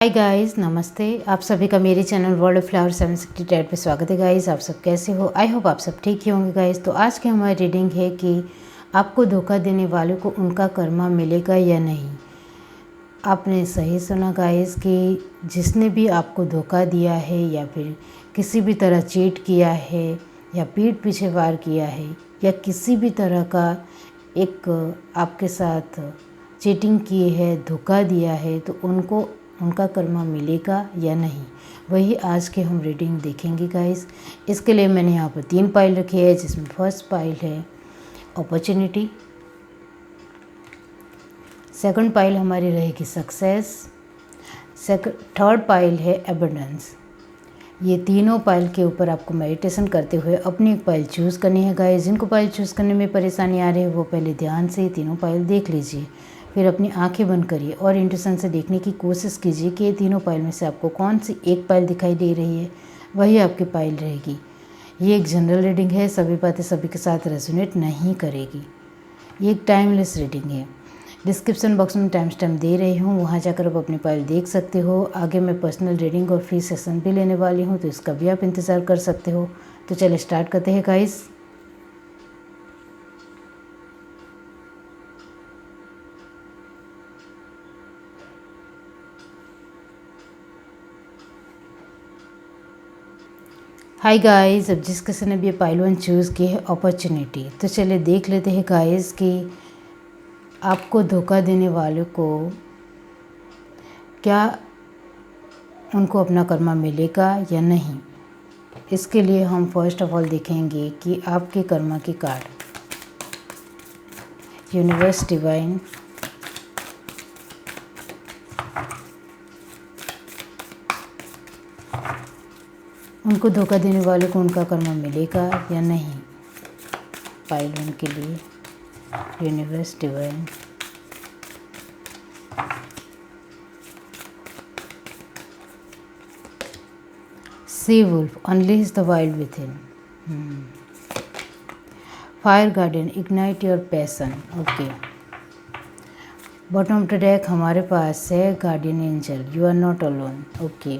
Hi guys, नमस्ते। आप सभी का मेरे चैनल वर्ल्ड ऑफ फ्लावर 768 पे स्वागत है गाइस। आप सब कैसे हो? आई होप आप सब ठीक ही होंगे गाइस। तो आज की हमारी रीडिंग है कि आपको धोखा देने वाले को उनका कर्मा मिलेगा या नहीं। आपने सही सुना गाइस कि जिसने भी आपको धोखा दिया है या फिर किसी भी तरह चीट किया है या पीठ पीछे वार किया है या किसी भी तरह का एक आपके साथ चीटिंग की है, धोखा दिया है, तो उनको उनका कर्मा मिलेगा या नहीं, वही आज के हम रीडिंग देखेंगे गाइस। इसके लिए मैंने यहाँ पर 3 पाइल रखी है, जिसमें फर्स्ट पाइल है अपॉर्चुनिटी, सेकंड पाइल हमारी रहेगी सक्सेस, थर्ड पाइल है एबंडेंस। ये तीनों पाइल के ऊपर आपको मेडिटेशन करते हुए अपनी एक पाइल चूज़ करनी है गाइस। जिनको पाइल चूज़ करने में परेशानी आ रही है वो पहले ध्यान से ये तीनों पाइल देख लीजिए, फिर अपनी आंखें बंद करिए और इंट्यूशन से देखने की कोशिश कीजिए कि ये तीनों पाइल में से आपको कौन सी एक पाइल दिखाई दे रही है, वही आपकी पाइल रहेगी। ये एक जनरल रीडिंग है, सभी बातें सभी के साथ रेजोनेट नहीं करेगी। ये एक टाइमलेस रीडिंग है। डिस्क्रिप्शन बॉक्स में टाइम स्टैम्प दे रही हूँ, वहाँ जाकर आप अपनी पाइल देख सकते हो। आगे मैं पर्सनल रीडिंग और फ्री सेशन भी लेने वाली हूँ, तो इसका भी आप इंतज़ार कर सकते हो। तो चलिए स्टार्ट करते हैं गाइस। हाय गाइस, अब जिस किसी ने भी पाइल 1 चूज़ की है अपॉर्चुनिटी, तो चलिए देख लेते हैं गाइस कि आपको धोखा देने वाले को क्या उनको अपना कर्मा मिलेगा या नहीं। इसके लिए हम फर्स्ट ऑफ ऑल देखेंगे कि आपके कर्मा की कार्ड, यूनिवर्स डिवाइन, उनको धोखा देने वाले को उनका कर्मा मिलेगा या नहीं। पाइल 1 के लिए universe divine, sea wolf, unleash the wild within, fire garden, ignite your passion. Okay, bottom of the deck हमारे पास है guardian angel, you are not alone. Okay,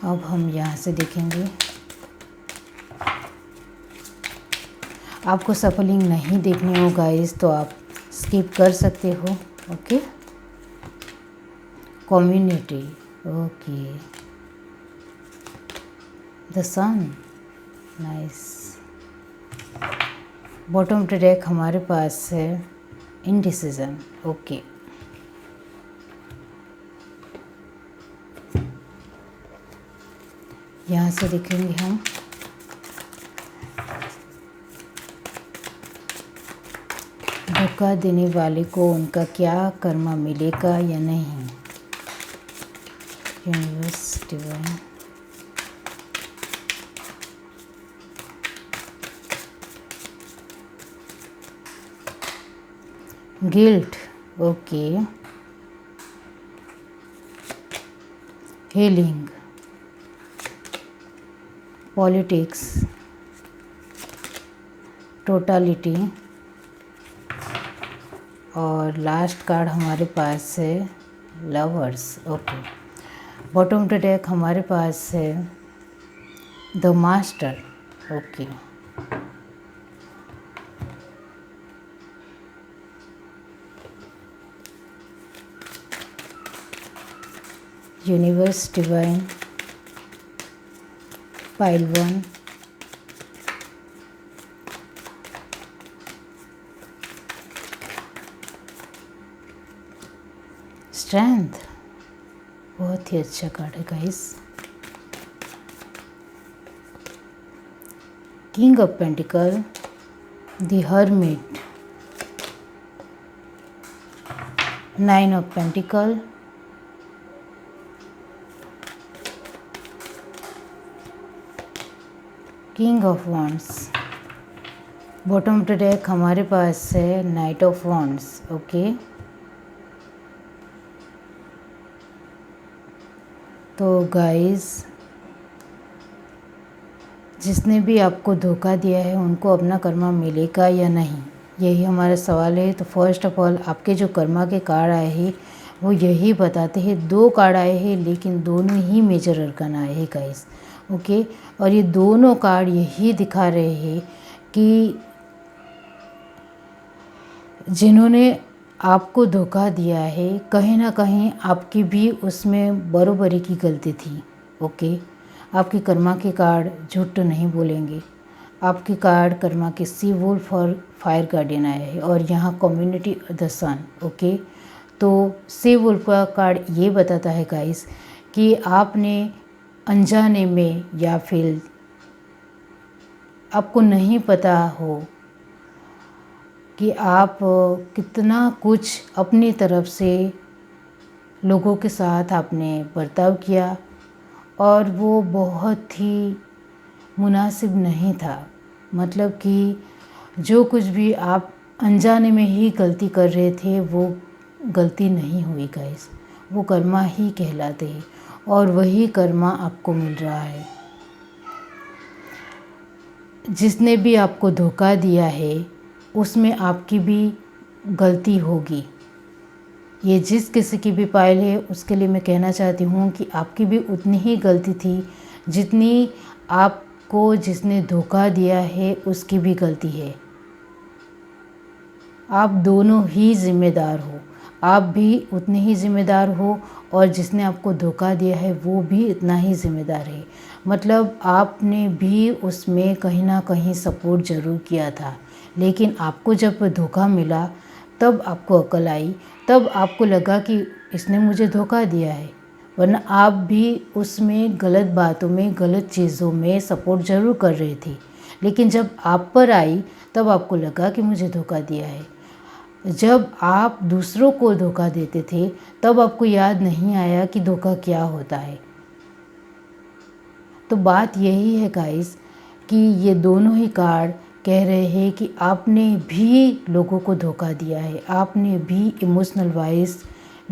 अब हम यहाँ से देखेंगे। आपको सफलिंग नहीं देखनी हो गाइस तो आप स्किप कर सकते हो। Okay, community, okay, the sun, nice. Bottom of the deck हमारे पास है इनडिसीजन। ओके, यहाँ से देखेंगे हम धोखा देने वाले को उनका क्या कर्मा मिलेगा या नहीं। Universe divine, guilt, okay, healing, politics, totality, और लास्ट कार्ड हमारे पास है lovers. Okay, bottom of the deck हमारे पास है the master. Okay, universe divine, pile 1, strength, बहुत ही अच्छा कार्ड है guys. King of pentacle, the hermit, 9 of pentacle, king of wands. Bottom of the deck हमारे पास है नाइट ऑफ वॉन्ड्स। ओके, तो गाइस जिसने भी आपको धोखा दिया है उनको अपना कर्मा मिलेगा या नहीं, यही हमारा सवाल है। तो फर्स्ट ऑफ ऑल आपके जो कर्मा के कार्ड आए हैं वो यही बताते हैं। 2 कार्ड आए हैं लेकिन दोनों ही मेजर अरकान आए हैं गाइस। ओके, और ये दोनों कार्ड यही दिखा रहे हैं कि जिन्होंने आपको धोखा दिया है कहीं ना कहीं आपकी भी उसमें बरोबरी की गलती थी। ओके, आपकी कर्मा के कार्ड झूठ तो नहीं बोलेंगे। आपकी कार्ड कर्मा के सी वुल्फ और फायर गार्डियन आया है और यहाँ कम्युनिटी द सन। ओके, तो सी वुल्फ का कार्ड ये बताता है गाइस कि आपने अनजाने में या फिर आपको नहीं पता हो कि आप कितना कुछ अपनी तरफ से लोगों के साथ आपने बर्ताव किया और वो बहुत ही मुनासिब नहीं था। मतलब कि जो कुछ भी आप अनजाने में ही गलती कर रहे थे वो गलती नहीं हुई गाइस, वो कर्मा ही कहलाते हैं और वही कर्मा आपको मिल रहा है। जिसने भी आपको धोखा दिया है उसमें आपकी भी गलती होगी। ये जिस किसी की भी पाइल है उसके लिए मैं कहना चाहती हूँ कि आपकी भी उतनी ही गलती थी जितनी आपको जिसने धोखा दिया है उसकी भी गलती है। आप दोनों ही ज़िम्मेदार हो, आप भी उतने ही ज़िम्मेदार हो और जिसने आपको धोखा दिया है वो भी इतना ही ज़िम्मेदार है। मतलब आपने भी उसमें कहीं ना कहीं सपोर्ट ज़रूर किया था, लेकिन आपको जब धोखा मिला तब आपको अकल आई, तब आपको लगा कि इसने मुझे धोखा दिया है। वरना आप भी उसमें गलत बातों में, गलत चीज़ों में सपोर्ट ज़रूर कर रहे थे, लेकिन जब आप पर आई तब आपको लगा कि मुझे धोखा दिया है। जब आप दूसरों को धोखा देते थे तब आपको याद नहीं आया कि धोखा क्या होता है। तो बात यही है गाइस कि ये दोनों ही कार्ड कह रहे हैं कि आपने भी लोगों को धोखा दिया है, आपने भी इमोशनल वाइज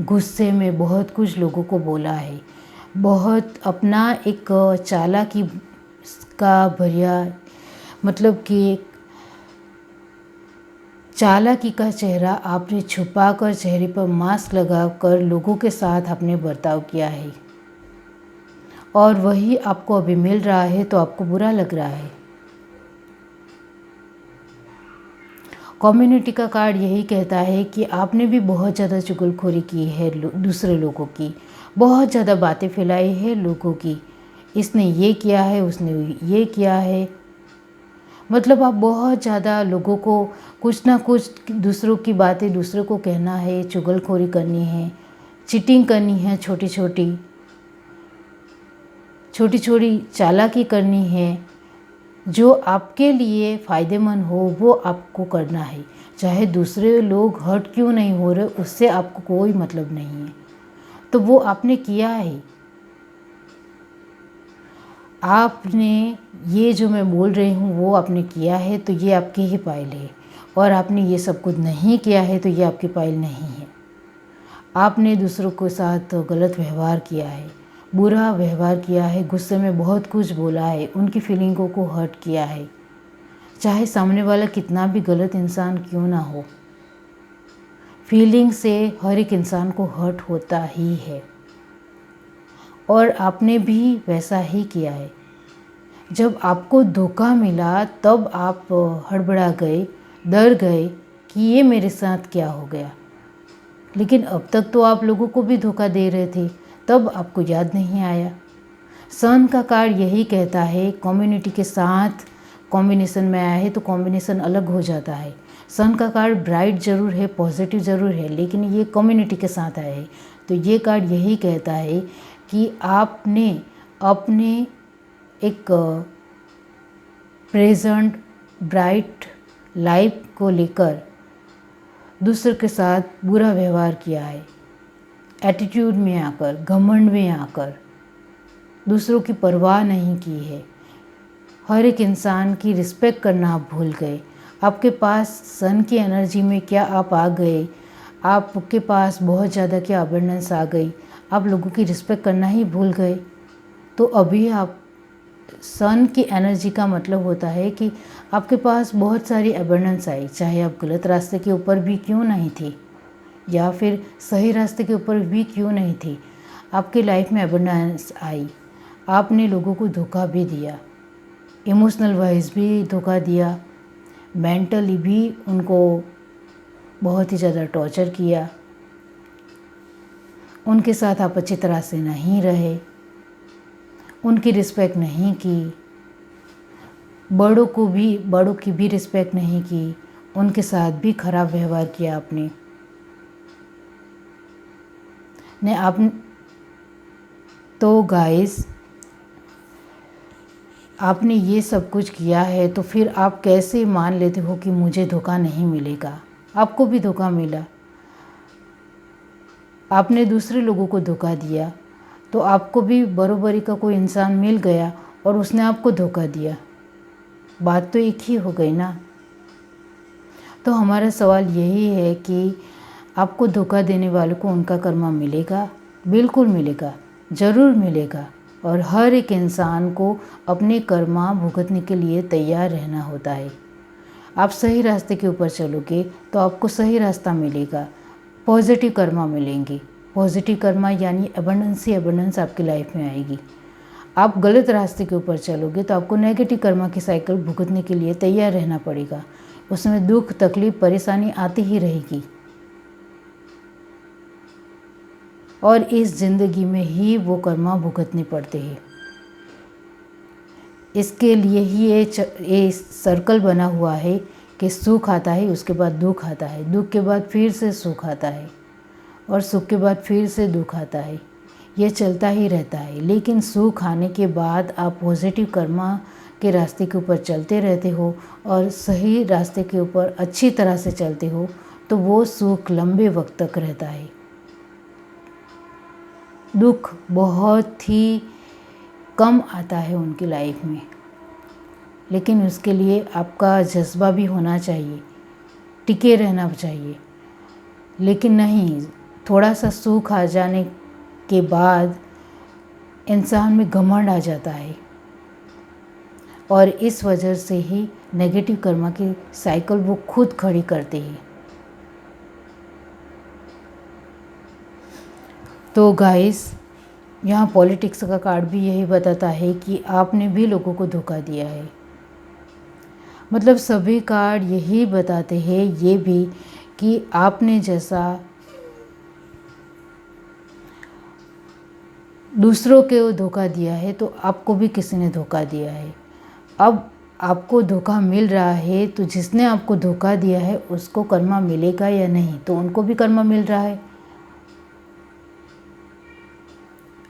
गुस्से में बहुत कुछ लोगों को बोला है, बहुत अपना एक चालाकी का भरिया, मतलब कि चालाकी का चेहरा आपने छुपाकर, चेहरे पर मास्क लगाकर लोगों के साथ आपने बर्ताव किया है और वही आपको अभी मिल रहा है तो आपको बुरा लग रहा है। कम्युनिटी का कार्ड यही कहता है कि आपने भी बहुत ज़्यादा चुगलखोरी की है दूसरे लोगों की, बहुत ज़्यादा बातें फैलाई है लोगों की, इसने ये किया है, उसने ये किया है। मतलब आप बहुत ज़्यादा लोगों को कुछ ना कुछ दूसरों की बातें दूसरों को कहना है, चुगलखोरी करनी है, चीटिंग करनी है, छोटी छोटी चालाकी करनी है। जो आपके लिए फ़ायदेमंद हो वो आपको करना है, चाहे दूसरे लोग हर्ट क्यों नहीं हो रहे उससे आपको कोई मतलब नहीं है, तो वो आपने किया है। आपने ये जो मैं बोल रही हूँ वो आपने किया है तो ये आपकी ही पाइल है, और आपने ये सब कुछ नहीं किया है तो ये आपकी पाइल नहीं है। आपने दूसरों के साथ गलत व्यवहार किया है, बुरा व्यवहार किया है, गुस्से में बहुत कुछ बोला है, उनकी फीलिंगों को हर्ट किया है, चाहे सामने वाला कितना भी गलत इंसान क्यों ना हो। फीलिंग से हर एक इंसान को हर्ट होता ही है और आपने भी वैसा ही किया है। जब आपको धोखा मिला तब आप हड़बड़ा गए, डर गए कि ये मेरे साथ क्या हो गया, लेकिन अब तक तो आप लोगों को भी धोखा दे रहे थे, तब आपको याद नहीं आया। सन का कार्ड यही कहता है, कम्युनिटी के साथ कॉम्बिनेशन में आया है तो कॉम्बिनेशन अलग हो जाता है। सन का कार्ड ब्राइट ज़रूर है, पॉजिटिव ज़रूर है, लेकिन ये कम्युनिटी के साथ आया है तो ये कार्ड यही कहता है कि आपने अपने एक प्रेजेंट ब्राइट लाइफ को लेकर दूसरे के साथ बुरा व्यवहार किया है, एटीट्यूड में आकर, घमंड में आकर दूसरों की परवाह नहीं की है, हर एक इंसान की रिस्पेक्ट करना आप भूल गए। आपके पास सन की एनर्जी में क्या आप आ गए, आपके पास बहुत ज़्यादा क्या अबंडेंस आ गई, आप लोगों की रिस्पेक्ट करना ही भूल गए। तो अभी आप सन की एनर्जी का मतलब होता है कि आपके पास बहुत सारी अबंडेंस आई, चाहे आप गलत रास्ते के ऊपर भी क्यों नहीं थे, या फिर सही रास्ते के ऊपर भी क्यों नहीं थी, आपकी लाइफ में अबंडेंस आई। आपने लोगों को धोखा भी दिया, इमोशनल वाइज भी धोखा दिया, मेंटली भी उनको बहुत ही ज़्यादा टॉर्चर किया, उनके साथ आप अच्छी तरह से नहीं रहे, उनकी रिस्पेक्ट नहीं की, बड़ों की भी रिस्पेक्ट नहीं की, उनके साथ भी खराब व्यवहार किया आपने आप। तो गाइस, आपने ये सब कुछ किया है तो फिर आप कैसे मान लेते हो कि मुझे धोखा नहीं मिलेगा। आपको भी धोखा मिला, आपने दूसरे लोगों को धोखा दिया, तो आपको भी बरोबरी का कोई इंसान मिल गया और उसने आपको धोखा दिया। बात तो एक ही हो गई ना। तो हमारा सवाल यही है कि आपको धोखा देने वालों को उनका कर्मा मिलेगा, बिल्कुल मिलेगा, ज़रूर मिलेगा। और हर एक इंसान को अपने कर्मा भुगतने के लिए तैयार रहना होता है। आप सही रास्ते के ऊपर चलोगे तो आपको सही रास्ता मिलेगा, पॉजिटिव कर्मा मिलेंगे। पॉजिटिव कर्मा यानी अबंडेंस ही अबंडेंस आपकी लाइफ में आएगी। आप गलत रास्ते के ऊपर चलोगे तो आपको नेगेटिव कर्मा की साइकिल भुगतने के लिए तैयार रहना पड़ेगा। उसमें दुख, तकलीफ, परेशानी आती ही रहेगी। और इस ज़िंदगी में ही वो कर्मा भुगतने पड़ते हैं। इसके लिए ही ये सर्कल बना हुआ है कि सुख आता है, उसके बाद दुख आता है, दुख के बाद फिर से सुख आता है, और सुख के बाद फिर से दुख आता है। ये चलता ही रहता है। लेकिन सुख आने के बाद आप पॉजिटिव कर्मा के रास्ते के ऊपर चलते रहते हो और सही रास्ते के ऊपर अच्छी तरह से चलते हो तो वो सुख लंबे वक्त तक रहता है। दुख बहुत ही कम आता है उनकी लाइफ में, लेकिन उसके लिए आपका जज्बा भी होना चाहिए, टिके रहना चाहिए। लेकिन नहीं, थोड़ा सा सुख आ जाने के बाद इंसान में घमंड आ जाता है और इस वजह से ही नेगेटिव कर्मा की साइकिल वो खुद खड़ी करते हैं। तो गाइस, यहाँ पॉलिटिक्स का कार्ड भी यही बताता है कि आपने भी लोगों को धोखा दिया है। मतलब सभी कार्ड यही बताते हैं ये भी कि आपने जैसा दूसरों को धोखा दिया है तो आपको भी किसी ने धोखा दिया है। अब आपको धोखा मिल रहा है तो जिसने आपको धोखा दिया है उसको कर्मा मिलेगा या नहीं, तो उनको भी कर्मा मिल रहा है।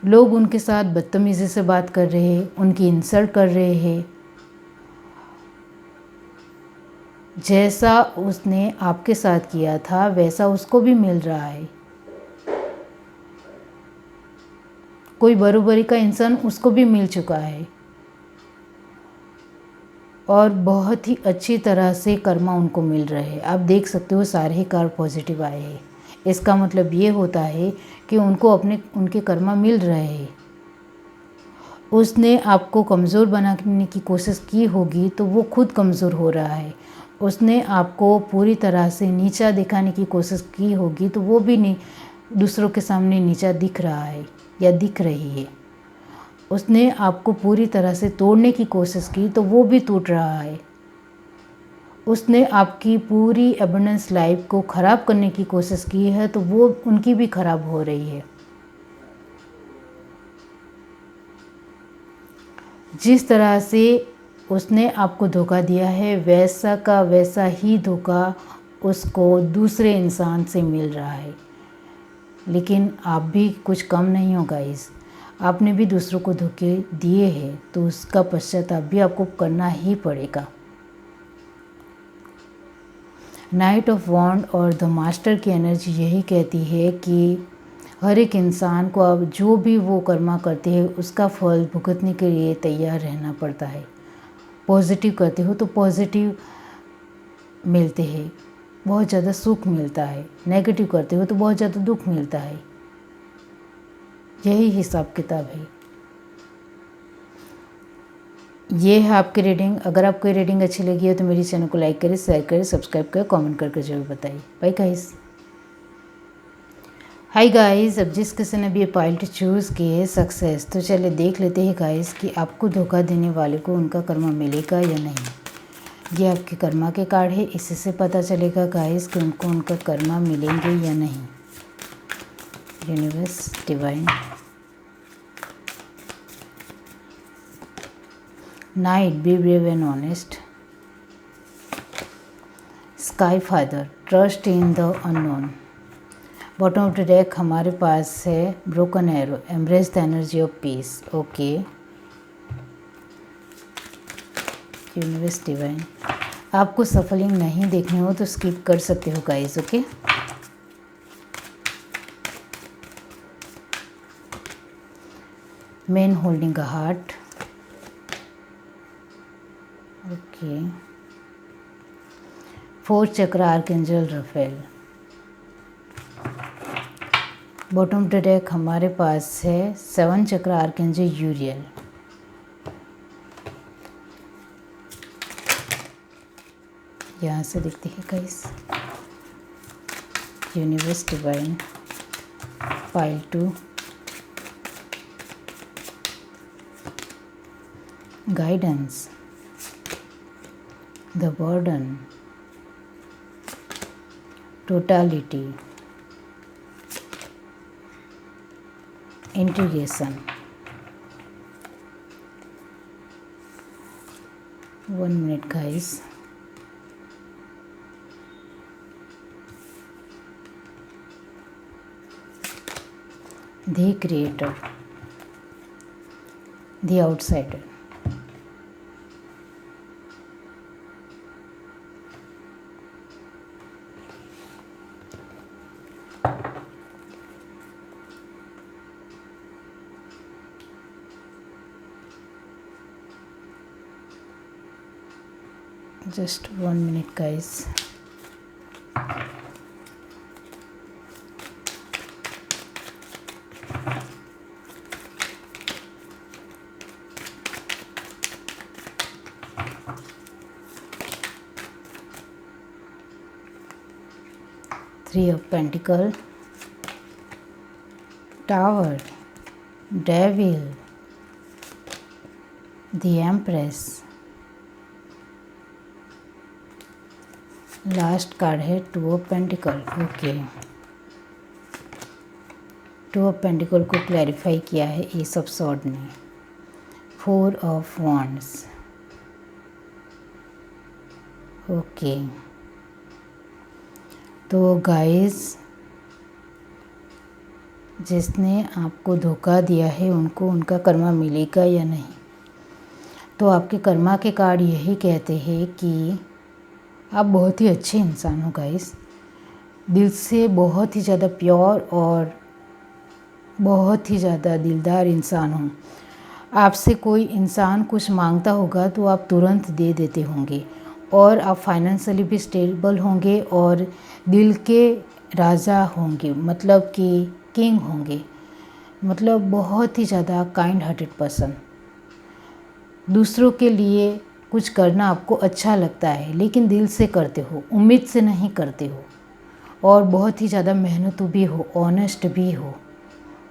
लोग उनके साथ बदतमीज़ी से बात कर रहे हैं, उनकी इंसल्ट कर रहे हैं। जैसा उसने आपके साथ किया था वैसा उसको भी मिल रहा है। कोई बरोबरी का इंसान उसको भी मिल चुका है और बहुत ही अच्छी तरह से कर्मा उनको मिल रहे हैं। आप देख सकते हो सारे ही कार्ड पॉजिटिव आए हैं। इसका मतलब ये होता है कि उनको उनके कर्मा मिल रहे हैं। उसने आपको कमज़ोर बनाने की कोशिश की होगी तो वो खुद कमज़ोर हो रहा है। उसने आपको पूरी तरह से नीचा दिखाने की कोशिश की होगी तो वो भी दूसरों के सामने नीचा दिख रहा है या दिख रही है। उसने आपको पूरी तरह से तोड़ने की कोशिश की तो वो भी टूट रहा है। उसने आपकी पूरी अबंडेंस लाइफ को ख़राब करने की कोशिश की है तो वो उनकी भी ख़राब हो रही है। जिस तरह से उसने आपको धोखा दिया है वैसा का वैसा ही धोखा उसको दूसरे इंसान से मिल रहा है। लेकिन आप भी कुछ कम नहीं हो गाइस। आपने भी दूसरों को धोखे दिए हैं तो उसका पश्चाताप भी आपको करना ही पड़ेगा। नाइट ऑफ वॉन्ड और द मास्टर की एनर्जी यही कहती है कि हर एक इंसान को अब जो भी वो कर्मा करते हैं उसका फल भुगतने के लिए तैयार रहना पड़ता है। पॉजिटिव करते हो तो पॉजिटिव मिलते हैं, बहुत ज़्यादा सुख मिलता है। नेगेटिव करते हो तो बहुत ज़्यादा दुख मिलता है। यही हिसाब किताब है। ये है आपकी रीडिंग। अगर आपको रीडिंग अच्छी लगी है तो मेरी चैनल को लाइक करें, शेयर करें, सब्सक्राइब करें, कमेंट करके जरूर बताइए। Bye guys. हाय गाइस, अब जिस किसी ने भी ये पाइल चूज़ की है सक्सेस, तो चलिए देख लेते हैं गाइस कि आपको धोखा देने वाले को उनका कर्मा मिलेगा या नहीं। ये आपके कर्मा के कार्ड है, इसी से पता चलेगा गाइस कि उनको उनका कर्मा मिलेंगे या नहीं। Universe, divine, night, be brave and honest, sky father, trust in the unknown. Bottom of the deck हमारे पास है broken arrow, embrace the energy of peace. Okay universe, divine, आपको सफलिंग नहीं देखनी हो तो स्किप कर सकते हो guys. Okay man holding a heart. Okay fourth chakra, archangel Raphael. Bottom of the deck हमारे पास है 7 चक्र, आर्कएंजल यूरियल। यहाँ से देखते हैं guys. Universe, divine, pile 2, guidance, the burden, totality, integration. 1 minute guys. The creator, the outsider, just 1 minute guys। Three of Pentacles, Tower, Devil, the Empress, last card है 2 of pentacle. Okay 2 of pentacle को clarify किया है S of sword ने। 4 of wands. Okay तो guys, जिसने आपको धोखा दिया है उनको उनका कर्मा मिलेगा या नहीं। तो आपके कर्मा के कार्ड यही कहते हैं कि आप बहुत ही अच्छे इंसान हो गाइस, दिल से बहुत ही ज़्यादा प्योर और बहुत ही ज़्यादा दिलदार इंसान हो। आपसे कोई इंसान कुछ मांगता होगा तो आप तुरंत दे देते होंगे, और आप फाइनेंशियली भी स्टेबल होंगे और दिल के राजा होंगे, मतलब कि किंग होंगे, मतलब बहुत ही ज़्यादा काइंड हार्टेड पर्सन। दूसरों के लिए कुछ करना आपको अच्छा लगता है, लेकिन दिल से करते हो, उम्मीद से नहीं करते हो, और बहुत ही ज़्यादा मेहनतू भी हो, ऑनेस्ट भी हो।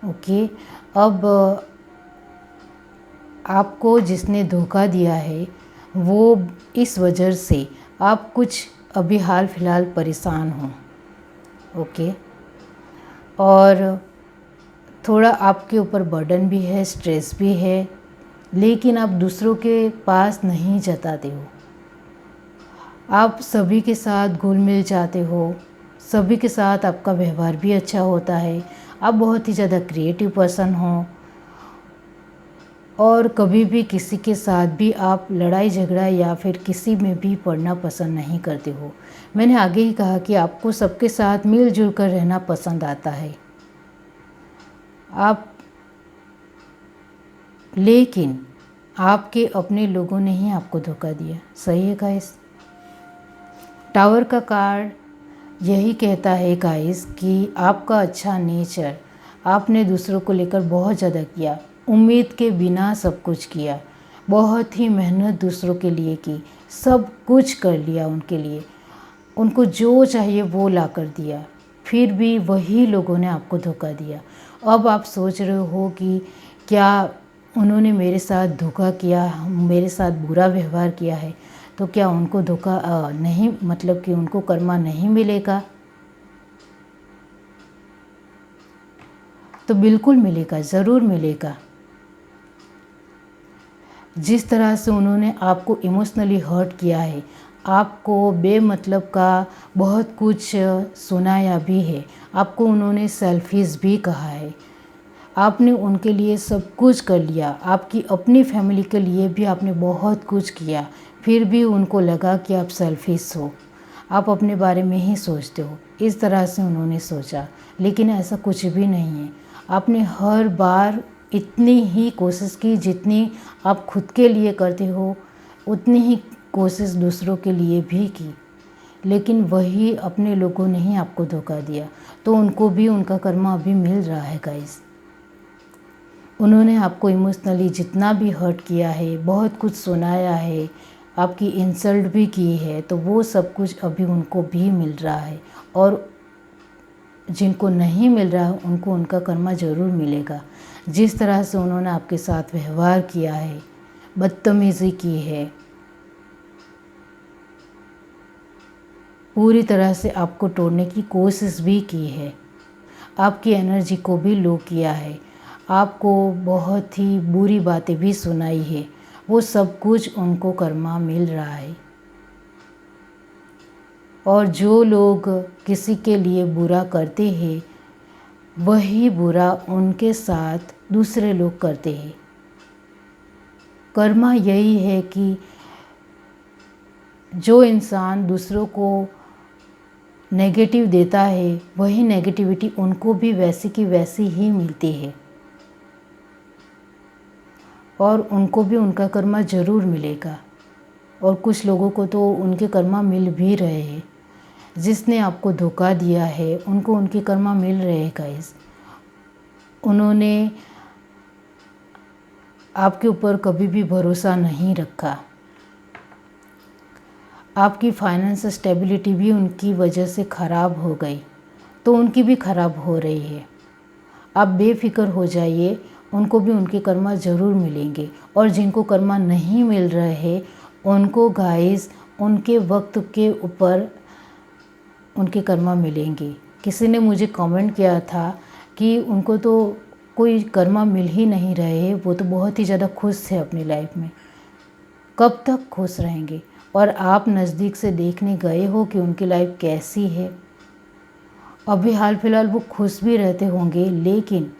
ओके अब आपको जिसने धोखा दिया है वो इस वजह से आप कुछ अभी हाल फिलहाल परेशान हो। ओके और थोड़ा आपके ऊपर बर्डन भी है, स्ट्रेस भी है, लेकिन आप दूसरों के पास नहीं जताते हो। आप सभी के साथ घुल मिल जाते हो, सभी के साथ आपका व्यवहार भी अच्छा होता है, आप बहुत ही ज़्यादा क्रिएटिव पर्सन हो, और कभी भी किसी के साथ भी आप लड़ाई झगड़ा या फिर किसी में भी पड़ना पसंद नहीं करते हो। मैंने आगे ही कहा कि आपको सबके साथ मिलजुल कर रहना पसंद आता है। लेकिन आपके अपने लोगों ने ही आपको धोखा दिया। सही है गाइस। टावर का कार्ड यही कहता है गाइस कि आपका अच्छा नेचर, आपने दूसरों को लेकर बहुत ज़्यादा किया, उम्मीद के बिना सब कुछ किया, बहुत ही मेहनत दूसरों के लिए की, सब कुछ कर लिया उनके लिए, उनको जो चाहिए वो ला कर दिया, फिर भी वही लोगों ने आपको धोखा दिया। अब आप सोच रहे हो कि क्या उन्होंने मेरे साथ धोखा किया, मेरे साथ बुरा व्यवहार किया है, तो क्या उनको धोखा नहीं, मतलब कि उनको कर्मा नहीं मिलेगा? तो बिल्कुल मिलेगा, ज़रूर मिलेगा। जिस तरह से उन्होंने आपको इमोशनली हर्ट किया है, आपको बेमतलब का बहुत कुछ सुनाया भी है, आपको उन्होंने सेल्फिश भी कहा है, आपने उनके लिए सब कुछ कर लिया, आपकी अपनी फैमिली के लिए भी आपने बहुत कुछ किया, फिर भी उनको लगा कि आप सेल्फिश हो, आप अपने बारे में ही सोचते हो। इस तरह से उन्होंने सोचा, लेकिन ऐसा कुछ भी नहीं है। आपने हर बार इतनी ही कोशिश की जितनी आप खुद के लिए करते हो, उतनी ही कोशिश दूसरों के लिए भी की, लेकिन वही अपने लोगों ने ही आपको धोखा दिया। तो उनको भी उनका कर्मा अभी मिल रहा है गाइस। उन्होंने आपको इमोशनली जितना भी हर्ट किया है, बहुत कुछ सुनाया है, आपकी इंसल्ट भी की है, तो वो सब कुछ अभी उनको भी मिल रहा है। और जिनको नहीं मिल रहा है उनको उनका कर्मा ज़रूर मिलेगा। जिस तरह से उन्होंने आपके साथ व्यवहार किया है, बदतमीज़ी की है, पूरी तरह से आपको तोड़ने की कोशिश भी की है, आपकी एनर्जी को भी लो किया है, आपको बहुत ही बुरी बातें भी सुनाई है, वो सब कुछ उनको कर्मा मिल रहा है। और जो लोग किसी के लिए बुरा करते हैं, वही बुरा उनके साथ दूसरे लोग करते हैं। कर्मा यही है कि जो इंसान दूसरों को नेगेटिव देता है, वही नेगेटिविटी उनको भी वैसी की वैसी ही मिलती है, और उनको भी उनका कर्मा ज़रूर मिलेगा। और कुछ लोगों को तो उनके कर्मा मिल भी रहे हैं। जिसने आपको धोखा दिया है उनको उनके कर्मा मिल रहे हैं गाइस। उन्होंने आपके ऊपर कभी भी भरोसा नहीं रखा। आपकी फाइनेंस स्टेबिलिटी भी उनकी वजह से ख़राब हो गई, तो उनकी भी ख़राब हो रही है। आप बेफिक्र हो जाइए, उनको भी उनके कर्मा ज़रूर मिलेंगे। और जिनको कर्मा नहीं मिल रहे हैं उनको गाइस उनके वक्त के ऊपर उनके कर्मा मिलेंगे। किसी ने मुझे कमेंट किया था कि उनको तो कोई कर्मा मिल ही नहीं रहे हैं, वो तो बहुत ही ज़्यादा खुश थे अपनी लाइफ में। कब तक खुश रहेंगे? और आप नज़दीक से देखने गए हो कि उनकी लाइफ कैसी है। अभी हाल फिलहाल वो खुश भी रहते होंगे, लेकिन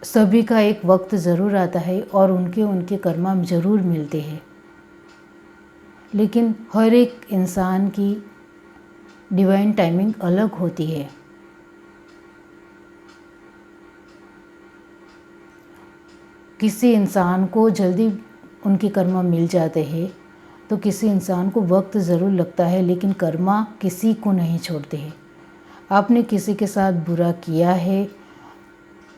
सभी का एक वक्त ज़रूर आता है और उनके कर्मा ज़रूर मिलते हैं। लेकिन हर एक इंसान की डिवाइन टाइमिंग अलग होती है। किसी इंसान को जल्दी उनके कर्मा मिल जाते हैं, तो किसी इंसान को वक्त ज़रूर लगता है, लेकिन कर्मा किसी को नहीं छोड़ते हैं। आपने किसी के साथ बुरा किया है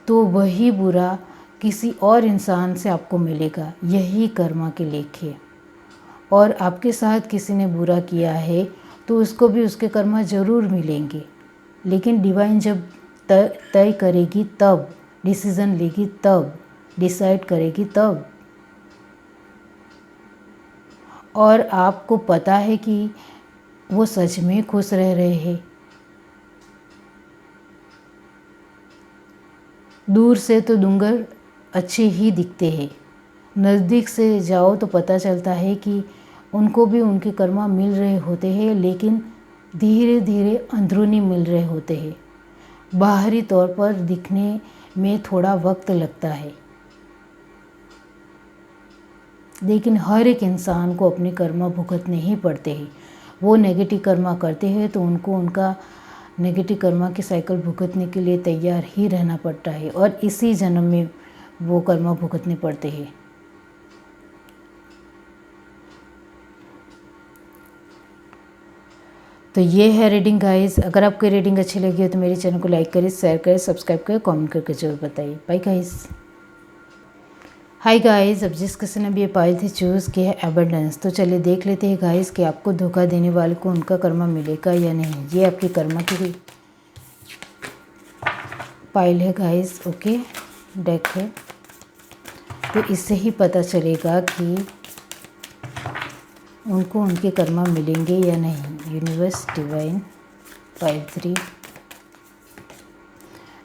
तो वही बुरा किसी और इंसान से आपको मिलेगा, यही कर्मा के लेख है। और आपके साथ किसी ने बुरा किया है तो उसको भी उसके कर्मा ज़रूर मिलेंगे, लेकिन डिवाइन जब तय करेगी तब, डिसीज़न लेगी तब, डिसाइड करेगी तब। और आपको पता है कि वो सच में खुश रह रहे हैं। दूर से तो डूंगर अच्छे ही दिखते हैं, नज़दीक से जाओ तो पता चलता है कि उनको भी उनके कर्मा मिल रहे होते हैं, लेकिन धीरे धीरे अंदरूनी मिल रहे होते हैं। बाहरी तौर पर दिखने में थोड़ा वक्त लगता है, लेकिन हर एक इंसान को अपने कर्मा भुगतने ही पड़ते हैं। वो नेगेटिव कर्मा करते हैं तो उनको उनका नेगेटिव कर्मा की साइकिल भुगतने के लिए तैयार ही रहना पड़ता है, और इसी जन्म में वो कर्मा भुगतने पड़ते हैं। तो ये है रीडिंग गाइस। अगर आपको रीडिंग अच्छी लगी हो तो मेरे चैनल को लाइक करें, शेयर करें, सब्सक्राइब करें, कमेंट करके जरूर बताइए। Bye guys. हाय गाइस, अब जिस किसी ने भी ये पाइल थी चूज़ किया है एबंडेंस, तो चलिए देख लेते हैं गाइस कि आपको धोखा देने वाले को उनका कर्मा मिलेगा या नहीं। ये आपकी कर्मा की पाइल है गाइस, ओके, डेक है। तो इससे ही पता चलेगा कि उनको उनके कर्मा मिलेंगे या नहीं। Universe divine pile 3।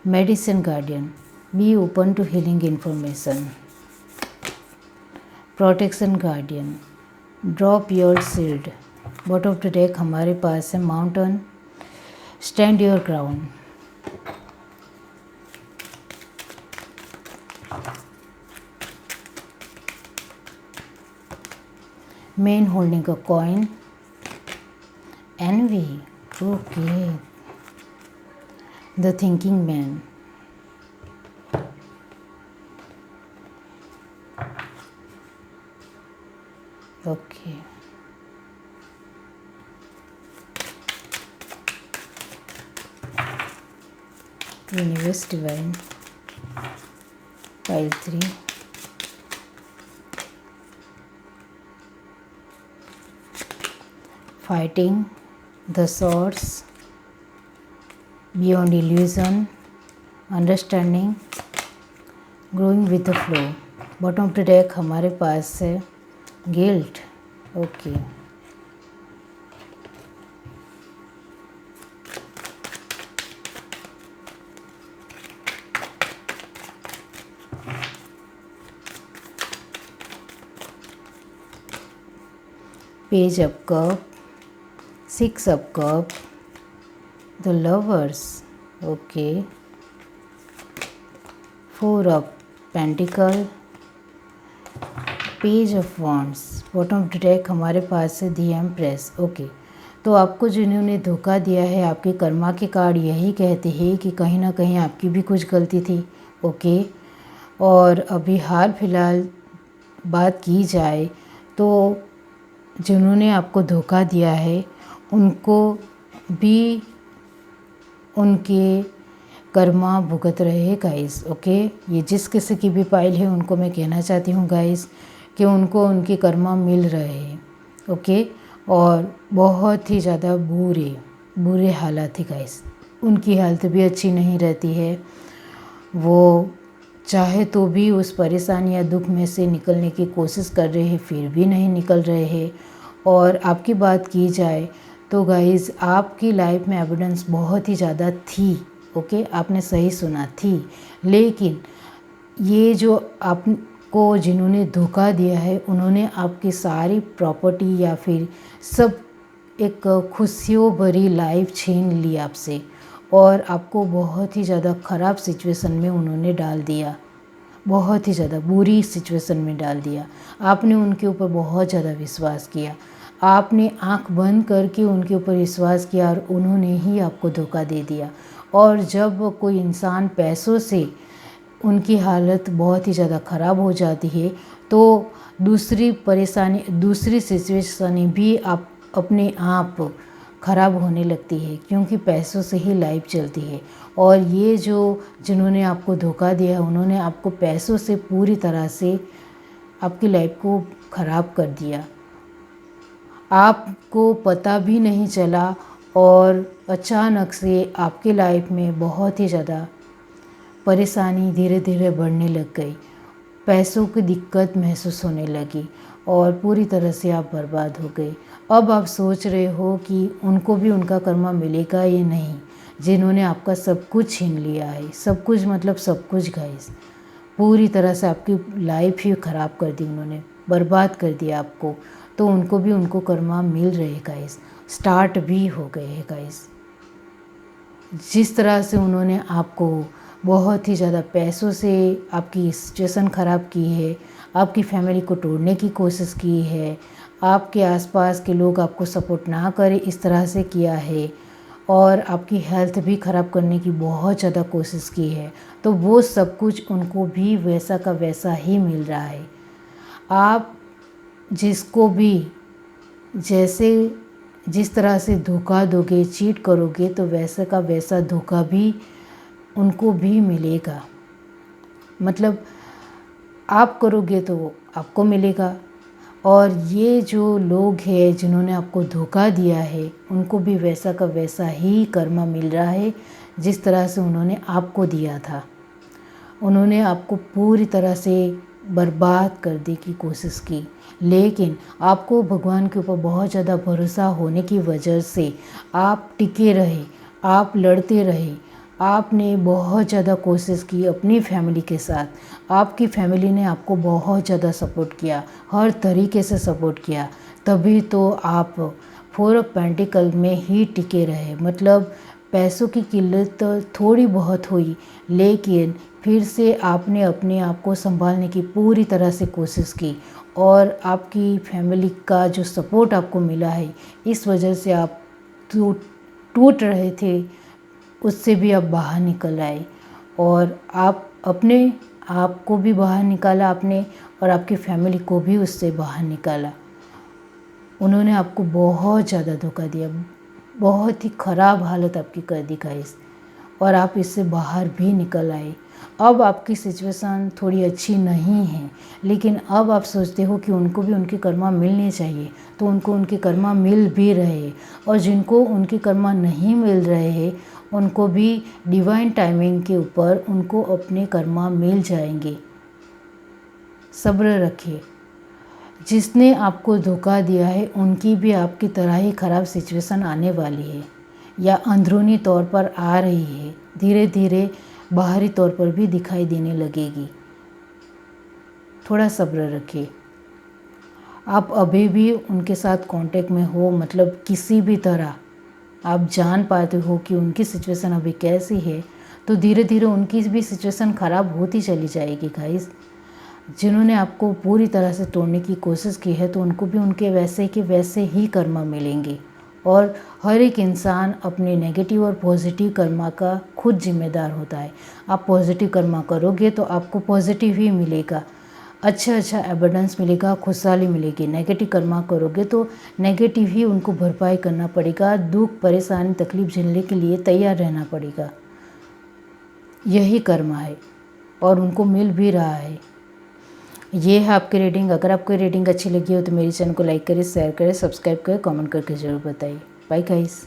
Medicine guardian, be open to healing information. Protection guardian, drop your shield. Bottom of the deck हमारे पास है mountain, stand your ground. Man holding a coin, envy, okay, the thinking man, okay, universe divine pile 3। Fighting the swords, beyond illusion, understanding, growing with the flow. Bottom of the deck हमारे पास है guilt, okay, page of cup, 6 of cup, the lovers, okay, 4 of pentacle, page of wands. Bottom of the deck हमारे पास है the empress, okay. तो आपको जिन्होंने धोखा दिया है, आपके कर्मा के कार्ड यही कहते हैं कि कहीं ना कहीं आपकी भी कुछ गलती थी, ओके। और अभी हाल फिलहाल बात की जाए तो जिन्होंने आपको धोखा दिया है उनको भी उनके कर्मा भुगत रहे हैं गाइस, ओके। ये जिस किसी की भी पाइल है उनको मैं कहना चाहती हूँ गाइस कि उनको उनके कर्मा मिल रहे हैं, ओके। और बहुत ही ज़्यादा बुरे हालात है गाइस। उनकी हेल्थ भी अच्छी नहीं रहती है, वो चाहे तो भी उस परेशानी या दुख में से निकलने की कोशिश कर रहे हैं, फिर भी नहीं निकल रहे हैं। और आपकी बात की जाए तो गाइस आपकी लाइफ में एविडेंस बहुत ही ज़्यादा थी, ओके, आपने सही सुना थी। लेकिन ये जो आपको जिन्होंने धोखा दिया है उन्होंने आपकी सारी प्रॉपर्टी या फिर सब एक खुशियों भरी लाइफ छीन ली आपसे और आपको बहुत ही ज़्यादा ख़राब सिचुएशन में उन्होंने डाल दिया, बहुत ही ज़्यादा बुरी सिचुएशन में डाल दिया। आपने उनके ऊपर बहुत ज़्यादा विश्वास किया, आपने आंख बंद करके उनके ऊपर विश्वास किया और उन्होंने ही आपको धोखा दे दिया। और जब कोई इंसान पैसों से उनकी हालत बहुत ही ज़्यादा ख़राब हो जाती है तो दूसरी परेशानी, दूसरी सिचुएशन भी आप अपने आप ख़राब होने लगती है, क्योंकि पैसों से ही लाइफ चलती है। और ये जो जिन्होंने आपको धोखा दिया है उन्होंने आपको पैसों से पूरी तरह से आपकी लाइफ को ख़राब कर दिया, आपको पता भी नहीं चला और अचानक से आपकी लाइफ में बहुत ही ज़्यादा परेशानी धीरे धीरे बढ़ने लग गई, पैसों की दिक्कत महसूस होने लगी और पूरी तरह से आप बर्बाद हो गए। अब आप सोच रहे हो कि उनको भी उनका कर्मा मिलेगा या नहीं, जिन्होंने आपका सब कुछ छीन लिया है, सब कुछ मतलब सब कुछ गाइस, पूरी तरह से आपकी लाइफ ही ख़राब कर दी उन्होंने, बर्बाद कर दिया आपको। तो उनको भी उनको कर्मा मिल रहे गाइस, स्टार्ट भी हो गए हैं गाइस। जिस तरह से उन्होंने आपको बहुत ही ज़्यादा पैसों से आपकी सिचुएशन ख़राब की है, आपकी फैमिली को तोड़ने की कोशिश की है, आपके आसपास के लोग आपको सपोर्ट ना करें इस तरह से किया है और आपकी हेल्थ भी ख़राब करने की बहुत ज़्यादा कोशिश की है, तो वो सब कुछ उनको भी वैसा का वैसा ही मिल रहा है। आप जिसको भी जिस तरह से धोखा दोगे, चीट करोगे, तो वैसे का वैसा धोखा भी उनको भी मिलेगा। मतलब आप करोगे तो वो आपको मिलेगा। और ये जो लोग हैं जिन्होंने आपको धोखा दिया है, उनको भी वैसा का वैसा ही कर्मा मिल रहा है जिस तरह से उन्होंने आपको दिया था। उन्होंने आपको पूरी तरह से बर्बाद करने की कोशिश की, लेकिन आपको भगवान के ऊपर बहुत ज़्यादा भरोसा होने की वजह से आप टिके रहे, आप लड़ते रहे। आपने बहुत ज़्यादा कोशिश की अपनी फैमिली के साथ। आपकी फैमिली ने आपको बहुत ज़्यादा सपोर्ट किया, हर तरीके से सपोर्ट किया, तभी तो आप 4 ऑफ पेंटिकल में ही टिके रहे। मतलब पैसों की किल्लत तो थोड़ी बहुत हुई, लेकिन फिर से आपने अपने आप को संभालने की पूरी तरह से कोशिश की और आपकी फैमिली का जो सपोर्ट आपको मिला है, इस वजह से आप टूट रहे थे, उससे भी आप बाहर निकल आए और आप अपने आप को भी बाहर निकाला आपने और आपकी फैमिली को भी उससे बाहर निकाला। उन्होंने आपको बहुत ज़्यादा धोखा दिया, बहुत ही ख़राब हालत आपकी कर दी गाइस, और आप इससे बाहर भी निकल आए। अब आपकी सिचुएशन थोड़ी अच्छी नहीं है, लेकिन अब आप सोचते हो कि उनको भी उनके कर्मा मिलने चाहिए, तो उनको उनके कर्मा मिल भी रहे, और जिनको उनके कर्मा नहीं मिल रहे हैं उनको भी डिवाइन टाइमिंग के ऊपर उनको अपने कर्मा मिल जाएंगे। सब्र रखिए। जिसने आपको धोखा दिया है उनकी भी आपकी तरह ही ख़राब सिचुएशन आने वाली है, या अंदरूनी तौर पर आ रही है, धीरे धीरे बाहरी तौर पर भी दिखाई देने लगेगी। थोड़ा सब्र रखिए। आप अभी भी उनके साथ कांटेक्ट में हो, मतलब किसी भी तरह आप जान पाते हो कि उनकी सिचुएशन अभी कैसी है, तो धीरे धीरे उनकी भी सिचुएशन ख़राब होती चली जाएगी गाइस। जिन्होंने आपको पूरी तरह से तोड़ने की कोशिश की है, तो उनको भी उनके वैसे के वैसे ही कर्मा मिलेंगे। और हर एक इंसान अपने नेगेटिव और पॉजिटिव कर्मा का खुद जिम्मेदार होता है। आप पॉजिटिव कर्मा करोगे तो आपको पॉजिटिव ही मिलेगा, अच्छा एबंडेंस मिलेगा, खुशहाली मिलेगी। नेगेटिव कर्मा करोगे तो नेगेटिव ही उनको भरपाई करना पड़ेगा, दुख परेशानी तकलीफ झेलने के लिए तैयार रहना पड़ेगा। यही कर्मा है और उनको मिल भी रहा है। ये है आपकी रीडिंग। अगर आपको रीडिंग अच्छी लगी हो तो मेरे चैनल को लाइक करें, शेयर करें, सब्सक्राइब करें, कमेंट करके ज़रूर बताइए। Bye guys.